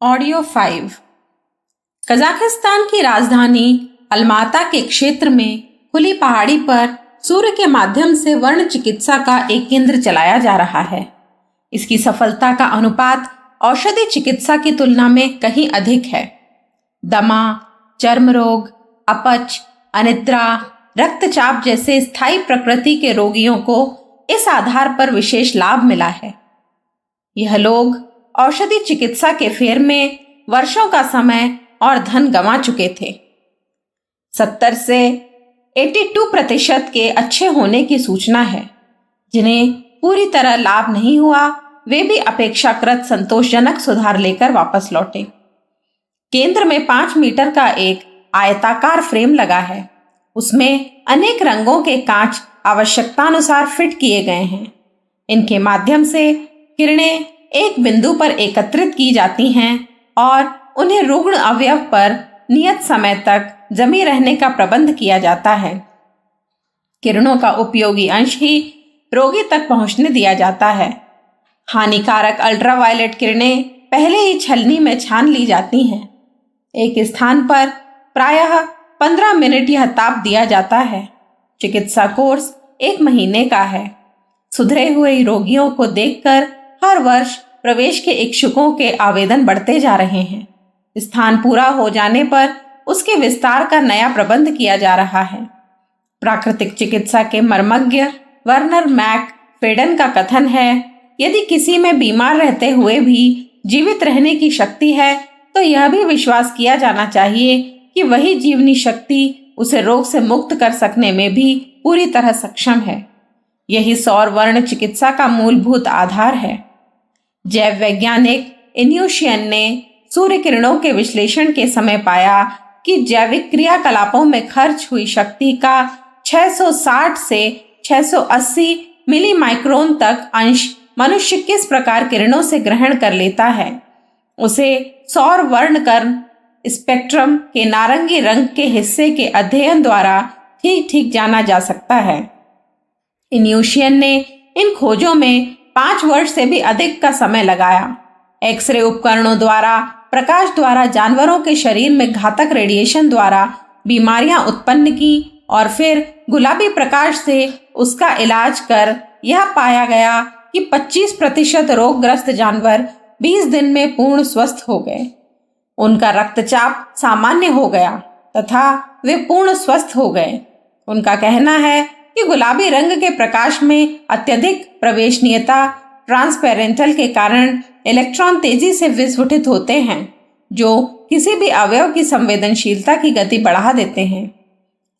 Audio 5। Kazakhstan की राजधानी अलमाता के क्षेत्र में खुली पहाड़ी पर सूर्य के माध्यम से वर्ण चिकित्सा का एक केंद्र चलाया जा रहा है। इसकी सफलता का अनुपात औषधि चिकित्सा की तुलना में कहीं अधिक है। दमा, चर्म रोग, अपच, अनिद्रा, रक्तचाप जैसे स्थायी प्रकृति के रोगियों को इस आधार पर विशेष लाभ मिला है। यह लोग औषधि चिकित्सा के फेर में वर्षों का समय और धन गंवा चुके थे। 70 से 82% के अच्छे होने की सूचना है। जिन्हें पूरी तरह लाभ नहीं हुआ, वे भी अपेक्षाकृत संतोषजनक सुधार लेकर वापस लौटे। केंद्र में 5 मीटर का एक आयताकार फ्रेम लगा है। उसमें अनेक रंगों के कांच आवश्यकतानुसार फिट किए गए हैं। इनके माध्यम से किरणें एक बिंदु पर एकत्रित की जाती हैं और उन्हें रुग्ण अवयव पर नियत समय तक जमी रहने का प्रबंध किया जाता है। किरणों का उपयोगी अंश ही रोगी तक पहुंचने दिया जाता है। हानिकारक अल्ट्रावायलेट किरणें पहले ही छलनी में छान ली जाती हैं। एक स्थान पर प्रायः 15 मिनट यह ताप दिया जाता है। चिकित्सा कोर्स 1 महीने का है। सुधरे हुए रोगियों को देखकर हर वर्ष प्रवेश के इच्छुकों के आवेदन बढ़ते जा रहे हैं। स्थान पूरा हो जाने पर उसके विस्तार का नया प्रबंध किया जा रहा है। प्राकृतिक चिकित्सा के मर्मज्ञ वर्नर मैक फेडन का कथन है, यदि किसी में बीमार रहते हुए भी जीवित रहने की शक्ति है तो यह भी विश्वास किया जाना चाहिए कि वही जीवनी शक्ति उसे रोग से मुक्त कर सकने में भी पूरी तरह सक्षम है। यही सौर वर्ण चिकित्सा का मूलभूत आधार है। जैव वैज्ञानिक इन्यूशियन ने सूर्य किरणों के विश्लेषण के समय पाया कि जैविक क्रियाकलापों में खर्च हुई शक्ति का 660 से 680 मिली माइक्रोन तक अंश मनुष्य किस प्रकार किरणों से ग्रहण कर लेता है, उसे सौर वर्णकर्ण स्पेक्ट्रम के नारंगी रंग के हिस्से के अध्ययन द्वारा ठीक ठीक जाना जा सकता है। इन्यूशियन ने इन खोजों में 5 वर्ष से भी अधिक का समय लगाया। एक्सरे उपकरणों द्वारा प्रकाश द्वारा जानवरों के शरीर में घातक रेडिएशन द्वारा बीमारियां उत्पन्न की और फिर गुलाबी प्रकाश से उसका इलाज कर यह पाया गया कि 25% रोगग्रस्त जानवर 20 दिन में पूर्ण स्वस्थ हो गए। उनका रक्तचाप सामान्य हो गया तथा वे पूर्ण स्वस्थ हो गए। उनका कहना है कि गुलाबी रंग के प्रकाश में अत्यधिक प्रवेशनीयता ट्रांसपेरेंटल के कारण इलेक्ट्रॉन तेजी से विस्फोटित होते हैं, जो किसी भी अवयव की संवेदनशीलता की गति बढ़ा देते हैं।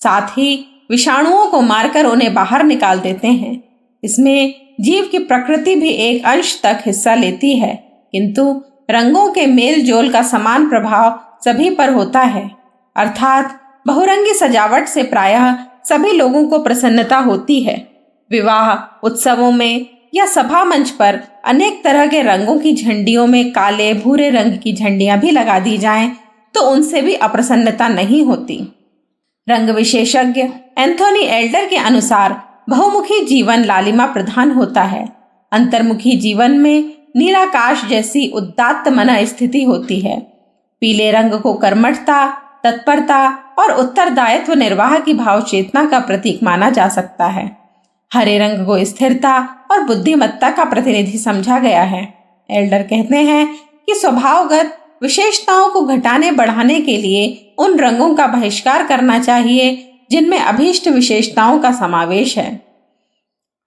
साथ ही विषाणुओं को मारकर उन्हें बाहर निकाल देते हैं। इसमें जीव की प्रकृति भी एक अंश तक हिस्सा लेती है, किंतु रंगों के मेल जोल का समान प्रभाव सभी पर होता है। अर्थात बहुरंगी सजावट से प्रायः सभी लोगों को प्रसन्नता होती है। विवाह उत्सवों में या सभा मंच पर अनेक तरह के रंगों की झंडियों में काले भूरे रंग की झंडियां भी लगा दी जाएं तो उनसे भी अप्रसन्नता नहीं होती। रंग विशेषज्ञ एंथोनी एल्डर के अनुसार बहुमुखी जीवन लालिमा प्रधान होता है। अंतर्मुखी जीवन में नीलाकाश जैसी उदात्त मन स्थिति होती है। पीले रंग को कर्मठता, तत्परता और उत्तरदायित्व निर्वाह की भाव चेतना का प्रतीक माना जा सकता है। हरे रंग को स्थिरता और बुद्धिमत्ता का प्रतिनिधि समझा गया है। एल्डर कहते हैं कि स्वभावगत विशेषताओं को घटाने बढ़ाने के लिए उन रंगों का बहिष्कार करना चाहिए जिनमें अभीष्ट विशेषताओं का समावेश है।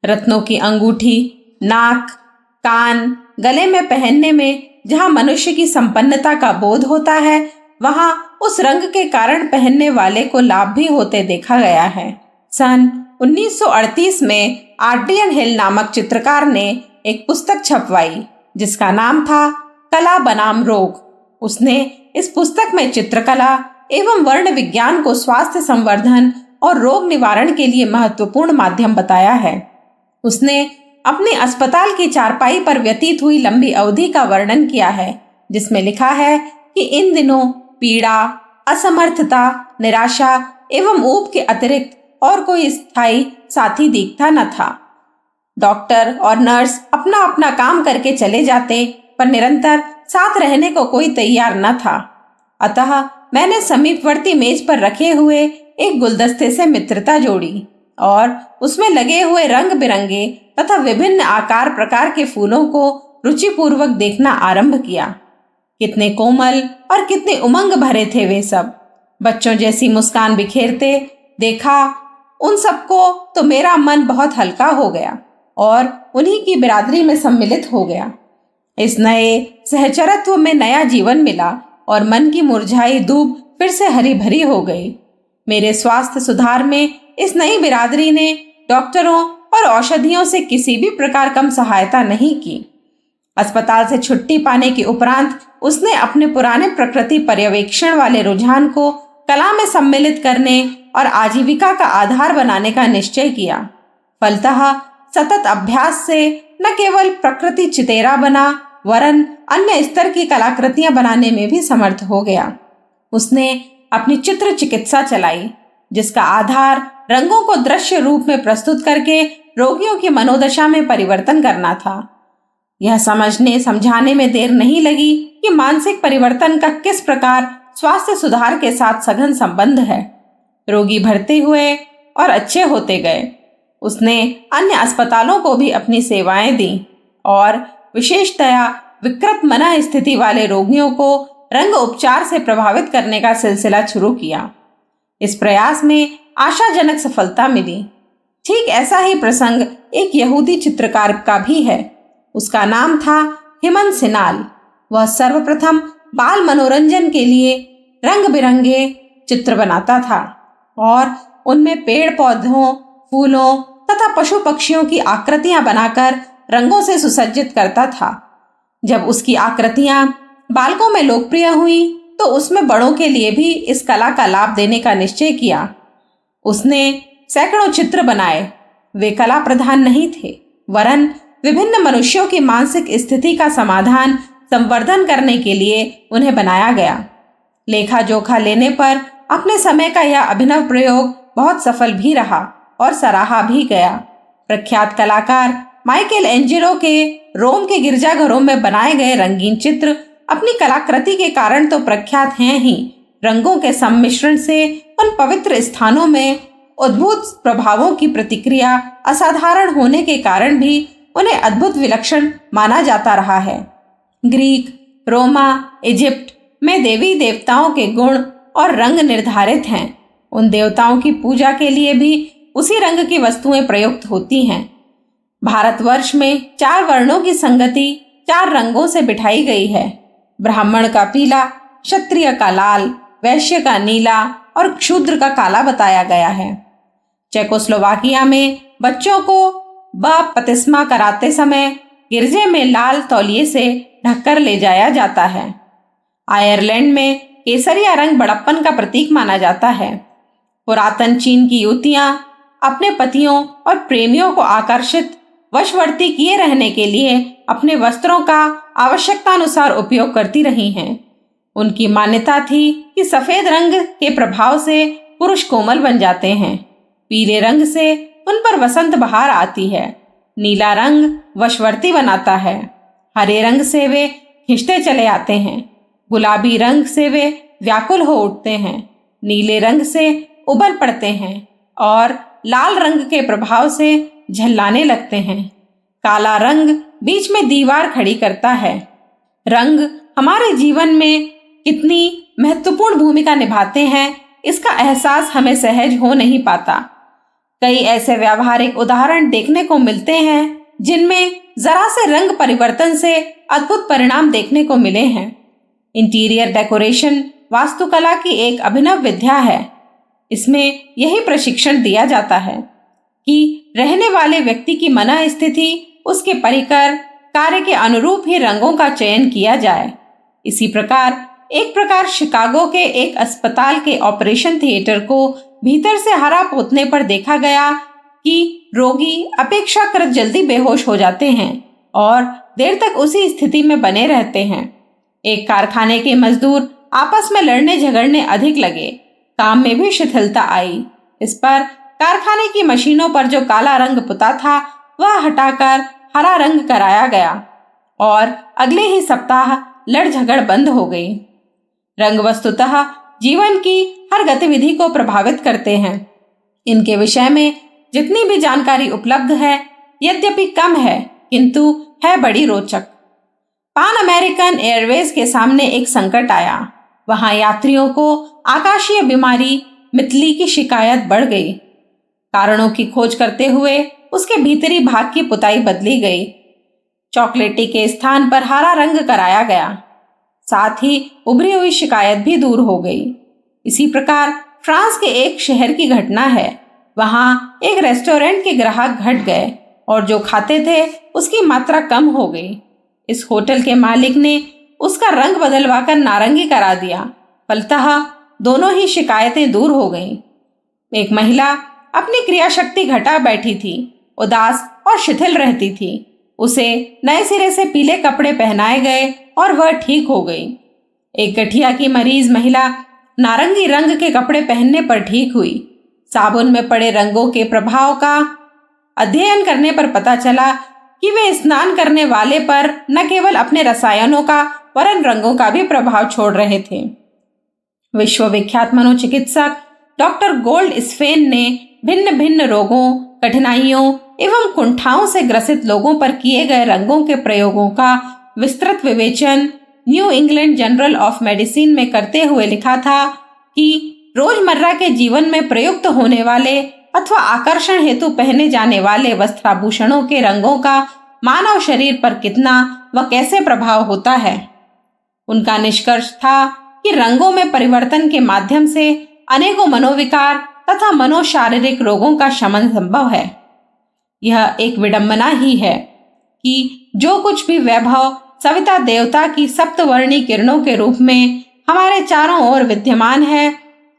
रत्नों की अंगूठी, नाक, कान, गले में पहनने में जहां मनुष्य की संपन्नता का बोध होता है, वहां उस रंग के कारण पहनने वाले को लाभ भी होते देखा गया है। सन 1938 में आर्डियन हिल नामक चित्रकार ने एक पुस्तक छपवाई जिसका नाम था कला बनाम रोग। उसने इस पुस्तक में चित्रकला एवं वर्ण विज्ञान को स्वास्थ्य संवर्धन और रोग निवारण के लिए महत्वपूर्ण माध्यम बताया है। उसने अपने अस्पताल की चारपाई पर व्यतीत हुई लंबी अवधि का वर्णन किया है, जिसमें लिखा है कि इन दिनों पीड़ा, असमर्थता, निराशा एवं ऊब के अतिरिक्त और कोई स्थायी साथी दिखता न था। डॉक्टर और नर्स अपना अपना काम करके चले जाते, पर निरंतर साथ रहने को कोई तैयार न था। अतः मैंने समीपवर्ती मेज पर रखे हुए एक गुलदस्ते से मित्रता जोड़ी और उसमें लगे हुए रंग बिरंगे तथा विभिन्न आकार प्रकार के फूलों को रुचिपूर्वक देखना आरंभ किया। कितने कोमल और कितने उमंग भरे थे वे सब। बच्चों जैसी मुस्कान बिखेरते देखा उन सबको तो मेरा मन बहुत हल्का हो गया और उन्हीं की बिरादरी में सम्मिलित हो गया। इस नए सहचरत्व में नया जीवन मिला और मन की मुरझाई दूब फिर से हरी भरी हो गई। मेरे स्वास्थ्य सुधार में इस नई बिरादरी ने डॉक्टरों और औषधियों से किसी भी प्रकार कम सहायता नहीं की। अस्पताल से छुट्टी पाने के उपरांत उसने अपने पुराने प्रकृति पर्यवेक्षण वाले रुझान को कला में सम्मिलित करने और आजीविका का आधार बनाने का निश्चय किया। फलतः सतत अभ्यास से न केवल प्रकृति चितेरा बना वरन अन्य स्तर की कलाकृतियां बनाने में भी समर्थ हो गया। उसने अपनी चित्र चिकित्सा चलाई, जिसका आधार रंगों को दृश्य रूप में प्रस्तुत करके रोगियों की मनोदशा में परिवर्तन करना था। यह समझने समझाने में देर नहीं लगी कि मानसिक परिवर्तन का किस प्रकार स्वास्थ्य सुधार के साथ सघन संबंध है। रोगी बढ़ते हुए और अच्छे होते गए। उसने अन्य अस्पतालों को भी अपनी सेवाएं दी और विशेषतया विकृत मन स्थिति वाले रोगियों को रंग उपचार से प्रभावित करने का सिलसिला शुरू किया। इस प्रयास में आशाजनक सफलता मिली। ठीक ऐसा ही प्रसंग एक यहूदी चित्रकार का भी है। उसका नाम था हिमन सिनाल। वह सर्वप्रथम बाल मनोरंजन के लिए रंग बिरंगे चित्र बनाता था और उनमें पेड़ पौधों, फूलों तथा पशु पक्षियों की आकृतियां बनाकर रंगों से सुसज्जित करता था। जब उसकी आकृतियां बालकों में लोकप्रिय हुई तो उसमें बड़ों के लिए भी इस कला का लाभ देने का निश्चय किया। उसने सैकड़ों चित्र बनाए। वे कला प्रधान नहीं थे वरन विभिन्न मनुष्यों की मानसिक स्थिति का समाधान संवर्धन करने के लिए उन्हें बनाया गया। लेखा जोखा लेने पर अपने समय का यह अभिनव प्रयोग बहुत सफल भी रहा और सराहा भी गया। प्रख्यात कलाकार माइकल एंजेलो के रोम के गिरजाघरों में बनाए गए रंगीन चित्र अपनी कलाकृति के कारण तो प्रख्यात हैं ही, रंगों के सम्मिश्रण से उन पवित्र स्थानों में अद्भुत प्रभावों की प्रतिक्रिया असाधारण होने के कारण भी उन्हें अद्भुत विलक्षण माना जाता रहा है। ग्रीक, रोमा, इजिप्ट में देवी देवताओं के गुण और रंग निर्धारित हैं। उन देवताओं की पूजा के लिए भी उसी रंग की वस्तुएं प्रयुक्त होती हैं। भारतवर्ष में 4 वर्णों की संगति 4 रंगों से बिठाई गई है। ब्राह्मण का पीला, क्षत्रिय का लाल, वैश्य का नीला और क्षूद्र का काला बताया गया है। चेकोस्लोवाकिया में बच्चों को बपतिस्मा कराते समय गिरजे में लाल तौलिए से ढककर ले जाया जाता है। आयरलैंड में केसरिया रंग बड़प्पन का प्रतीक माना जाता है। पुरातन चीन की युवतियां अपने पतियों और प्रेमियों को आकर्षित वशवर्ती किए रहने के लिए अपने वस्त्रों का आवश्यकतानुसार उपयोग करती रही हैं। उनकी मान्यता थी कि सफेद रंग के प्रभाव से पुरुष कोमल बन जाते हैं। पीले रंग से उन पर वसंत बहार आती है। नीला रंग वशवर्ती बनाता है। हरे रंग से वे खिंचते चले आते हैं। गुलाबी रंग से वे व्याकुल हो उठते हैं। नीले रंग से उबल पड़ते हैं और लाल रंग के प्रभाव से झल्लाने लगते हैं। काला रंग बीच में दीवार खड़ी करता है। रंग हमारे जीवन में कितनी महत्वपूर्ण भूमिका निभाते हैं इसका एहसास हमें सहज हो नहीं पाता। कई ऐसे व्यावहारिक उदाहरण देखने को मिलते हैं जिनमें जरा से रंग परिवर्तन से अद्भुत परिणाम देखने को मिले हैं। इंटीरियर डेकोरेशन वास्तुकला की एक अभिनव विद्या है। इसमें यही प्रशिक्षण दिया जाता है कि रहने वाले व्यक्ति की मन स्थिति, उसके परिकर, कार्य के अनुरूप ही रंगों का चयन किया जाए। इसी प्रकार शिकागो के एक अस्पताल के ऑपरेशन थिएटर को भीतर से हरा पोतने पर देखा गया कि रोगी अपेक्षाकृत जल्दी बेहोश हो जाते हैं और देर तक उसी स्थिति में बने रहते हैं। एक कारखाने के मजदूर आपस में लड़ने झगड़ने अधिक लगे। काम में भी शिथिलता आई। इस पर कारखाने की मशीनों पर जो काला रंग पुता था वह हटाकर हरा रंग कराया गया और अगले ही सप्ताह लड़ झगड़ बंद हो गई। रंग वस्तुतः जीवन की हर गतिविधि को प्रभावित करते हैं। इनके विषय में जितनी भी जानकारी उपलब्ध है यद्यपि कम है, किंतु है बड़ी रोचक। पान अमेरिकन एयरवेज के सामने एक संकट आया। वहां यात्रियों को आकाशीय बीमारी मितली की शिकायत बढ़ गई। कारणों की खोज करते हुए उसके भीतरी भाग की पुताई बदली गई। चॉकलेटी के स्थान पर हरा रंग कराया गया। साथ ही उभरी हुई शिकायत भी दूर हो गई। इसी प्रकार फ्रांस के एक शहर की घटना है। वहां एक रेस्टोरेंट के ग्राहक घट गए और जो खाते थे उसकी मात्रा कम हो गई। इस होटल के मालिक ने उसका रंग बदलवाकर नारंगी करा दिया। फलतः दोनों ही शिकायतें दूर हो गईं। एक महिला अपनी क्रियाशक्ति घटा बैठी थी, उदास और शिथिल रहती थी। उसे नए सिरे से पीले कपड़े पहनाए गए और वह ठीक हो गई। एक गठिया की मरीज महिला नारंगी रंग के कपड़े पहनने पर ठीक हुई। साबुन में पड़े रंगों के प्रभाव का अध्ययन करने पर पता चला कि वे स्नान करने वाले पर न केवल अपने रसायनों का वरन रंगों का भी प्रभाव छोड़ रहे थे। विश्वविख्यात मनोचिकित्सक डॉक्टर गोल्ड स्फेन ने भिन्न भिन्न रोगों, कठिनाइयों एवं कुंठाओं से ग्रसित लोगों पर किए गए रंगों के प्रयोगों का विस्तृत विवेचन new England journal of medicine में करते हुए लिखा था कि रोजमर्रा के जीवन में प्रयुक्त होने वाले अथवा आकर्षण हेतु पहने जाने वाले वस्त्राभूषणों के रंगों का मानव शरीर पर कितना व कैसे प्रभाव होता है। उनका निष्कर्ष था कि रंगों में परिवर्तन के माध्यम से अनेकों मनोविकार तथा मनोशारीरिक रोगों का शमन संभव है। यह एक विडंबना ही है कि जो कुछ भी वैभव सविता देवता की सप्तवर्णी किरणों के रूप में हमारे चारों ओर विद्यमान है,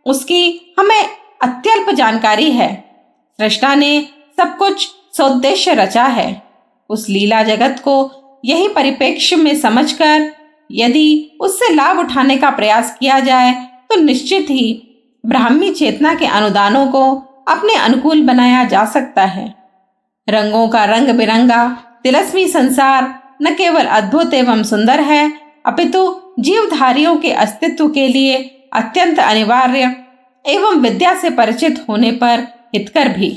उसकी हमें अत्यल्प जानकारी है। सृष्टा ने सब कुछ सौद्देश्य रचा है। उस लीला जगत को यही परिप्रेक्ष्य में समझकर यदि उससे लाभ उठाने का प्रयास किया जाए तो निश्चित ही ब्राह्मी चेतना के अनुदानों को अपने अनुकूल बनाया जा सकता है। रंगों का रंग बिरंगा तिलस्मी संसार न केवल अद्भुत एवं सुंदर है, अपितु जीवधारियों के अस्तित्व के लिए अत्यंत अनिवार्य एवं विद्या से परिचित होने पर हितकर भी।